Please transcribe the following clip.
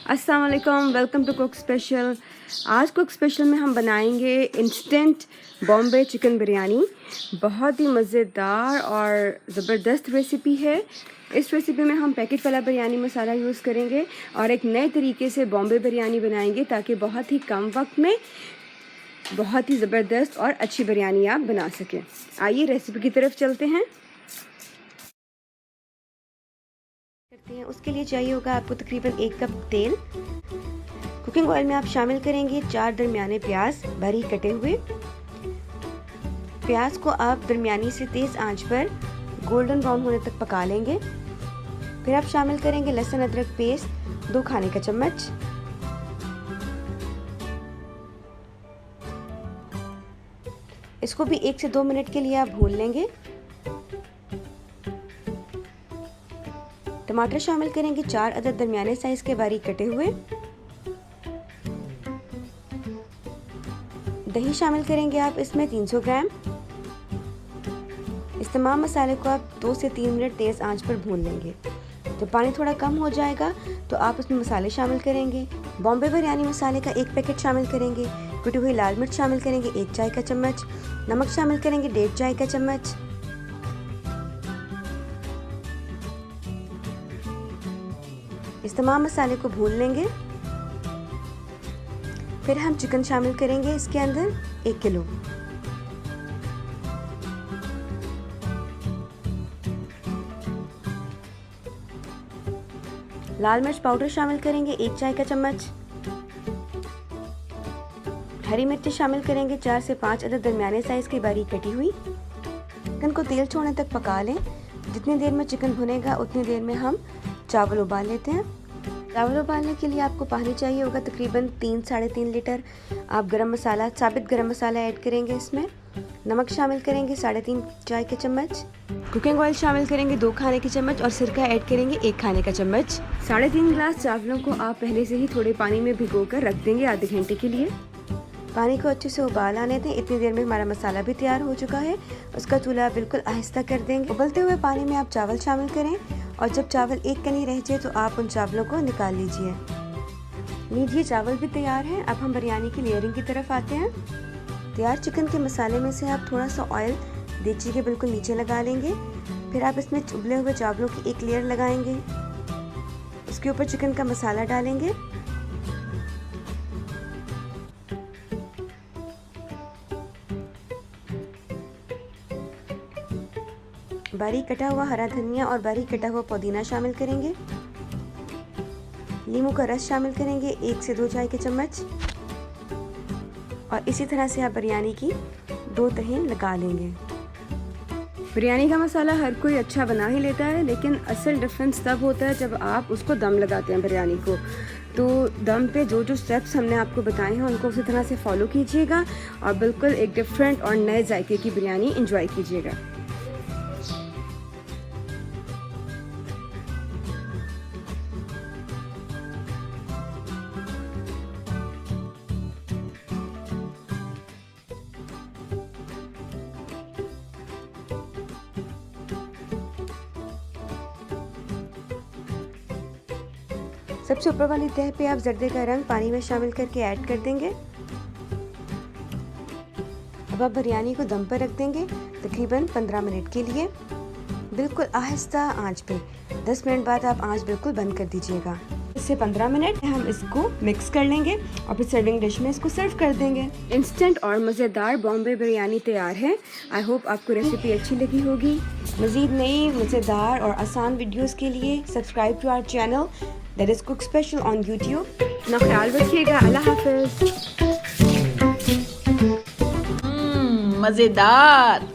अस्सलाम वालेकुम, welcome to cook special. आज कुक स्पेशल में हम बनाएंगे इंस्टेंट बॉम्बे चिकन बिरयानी। बहुत ही मज़ेदार और ज़बरदस्त रेसिपी है। इस रेसिपी में हम पैकेट वाला बिरयानी मसाला यूज़ करेंगे और एक नए तरीके से बॉम्बे बिरयानी बनाएंगे ताकि बहुत ही कम वक्त में बहुत ही ज़बरदस्त और अच्छी बिरयानी आप बना सकें। आइए रेसिपी की तरफ चलते हैं। उसके लिए चाहिए होगा आपको तकरीबन 1 कप तेल। कुकिंग ऑयल में आप शामिल करेंगे 4 दरमियाने प्याज बारीक कटे हुए। प्याज को आप दरमियानी से तेज़ आंच पर गोल्डन ब्राउन होने तक पका लेंगे। फिर आप शामिल करेंगे लहसुन अदरक पेस्ट 2 खाने का चम्मच। इसको भी 1 से 2 मिनट के लिए आप भून लेंगे। टमाटर शामिल करेंगे 4 अदद दरमियाने साइज के बारीक कटे हुए। दही शामिल करेंगे आप इसमें 300 ग्राम। इस तमाम मसाले को आप 2 से 3 मिनट तेज़ आंच पर भून लेंगे। जब पानी थोड़ा कम हो जाएगा तो आप उसमें मसाले शामिल करेंगे। बॉम्बे बिरयानी मसाले का 1 पैकेट शामिल करेंगे। कुटी हुई लाल मिर्च शामिल करेंगे 1 चाय का चम्मच। नमक शामिल करेंगे 1.5 चाय का चम्मच। इस तमाम मसाले को भून लेंगे। फिर हम चिकन शामिल करेंगे इसके अंदर 1 किलो। लाल मिर्च पाउडर शामिल करेंगे 1 चाय का चम्मच। हरी मिर्ची शामिल करेंगे 4 से 5 अदद दरमियाने साइज की बारीक कटी हुई। चिकन को तेल छोड़ने तक पका लें। जितनी देर में चिकन भुनेगा उतनी देर में हम चावल उबाल लेते हैं। चावल उबालने के लिए आपको पानी चाहिए होगा तकरीबन 3-3.5 लीटर। आप गरम मसाला, साबित गरम मसाला ऐड करेंगे इसमें। नमक शामिल करेंगे 3.5 चाय के चम्मच। कुकिंग ऑयल शामिल करेंगे 2 खाने के चम्मच और सिरका ऐड करेंगे 1 खाने का चम्मच। 3.5 गिलास चावलों को आप पहले से ही थोड़े पानी में भिगो कर रख देंगे आधे घंटे के लिए। पानी को अच्छे से उबाल आने दें। इतनी देर में हमारा मसाला भी तैयार हो चुका है। उसका चूल्हा बिल्कुल आहिस्ता कर देंगे। उबलते हुए पानी में आप चावल शामिल करें और जब चावल एक कनी रह जाए तो आप उन चावलों को निकाल लीजिए। चावल भी तैयार हैं। अब हम बिरयानी की लेयरिंग की तरफ आते हैं। तैयार चिकन के मसाले में से आप थोड़ा सा ऑयल देगची के बिल्कुल नीचे लगा लेंगे। फिर आप इसमें उबले हुए चावलों की एक लेयर लगाएंगे। उसके ऊपर चिकन का मसाला डालेंगे। बारीक कटा हुआ हरा धनिया और बारीक कटा हुआ पुदीना शामिल करेंगे। नींबू का रस शामिल करेंगे 1 से 2 चाय के चम्मच। और इसी तरह से आप बिरयानी की 2 तहें लगा लेंगे। बिरयानी का मसाला हर कोई अच्छा बना ही लेता है, लेकिन असल डिफरेंस तब होता है जब आप उसको दम लगाते हैं बिरयानी को। तो दम पे जो जो स्टेप्स हमने आपको बताए हैं उनको उसी तरह से फॉलो कीजिएगा और बिल्कुल एक डिफरेंट और नए जायके की बिरयानी एंजॉय कीजिएगा। सबसे ऊपर वाली तह पे आप जर्दे का रंग पानी में शामिल करके ऐड कर देंगे। अब आप बिरयानी को दम पर रख देंगे तकरीबन 15 मिनट के लिए, बिल्कुल आहिस्ता आंच पे। 10 मिनट बाद आप आंच बिल्कुल बंद कर दीजिएगा। इससे 15 मिनट हम इसको मिक्स कर लेंगे और फिर सर्विंग डिश में इसको सर्व कर देंगे। इंस्टेंट और मज़ेदार बॉम्बे बिरयानी तैयार है। आई होप आपको रेसिपी अच्छी लगी होगी। मज़ीद नई मज़ेदार और आसान वीडियोस के लिए subscribe to our channel that is cook special on YouTube. अपना ख्याल रखिएगा। अल्लाह हाफ़िज़। मज़ेदार।